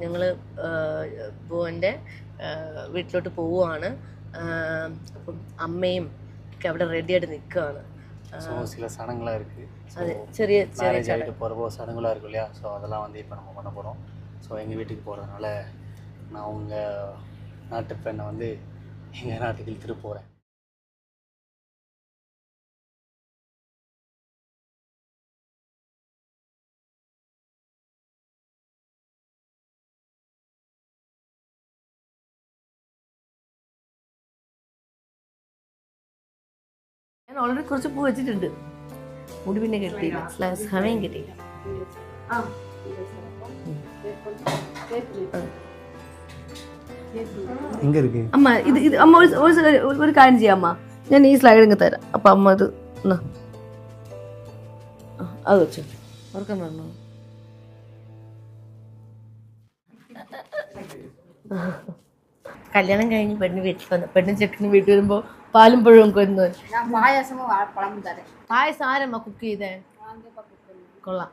ഞങ്ങൾ ബോൻ്റെ വീട്ടിലോട്ട് പോവുകയാണ്. അപ്പം അമ്മയും ഒക്കെ അവിടെ റെഡിയായിട്ട് നിൽക്കുകയാണ്. சில சடங்குலாம் இருக்குது. அது ചെറിയ மேரேஜ் ஆகிட்டு போகிறப்போ சடங்குலாம் இருக்கும் இல்லையா? ஸோ அதெல்லாம் வந்து இப்போ நம்ம பண்ண போகிறோம். ஸோ எங்கள் வீட்டுக்கு போகிறதுனால நான் உங்கள் நாட்டு பெண்ணை வந்து எங்கள் நாட்டுக்கு இழுத்துட்டு போகிறேன். ഞാൻ ഓൾറെഡി കുറച്ച് പൂ വെച്ചിട്ടുണ്ട്. മുടി പിന്നെ കെട്ടിയില്ല, സമയം കിട്ടിയില്ല. അമ്മ ഇത് അമ്മ ഒരു കാര്യം ചെയ്യാം അമ്മ, ഞാൻ ഈ സ്ലൈഡ് ഇങ്ങ് തരാം. അപ്പൊ അമ്മ അത് അത് വെച്ചു ഓർക്കാൻ പറഞ്ഞു. കല്യാണം കഴിഞ്ഞ് പെണ്ണ് വീട്ടിൽ വന്നു. പെണ്ണ് ചെക്കന് വീട്ടിൽ വരുമ്പോ പാലും പഴവും കൊന്നു. പായസം ആരമ്മ കുക്ക് ചെയ്തേ? കൊള്ളാം.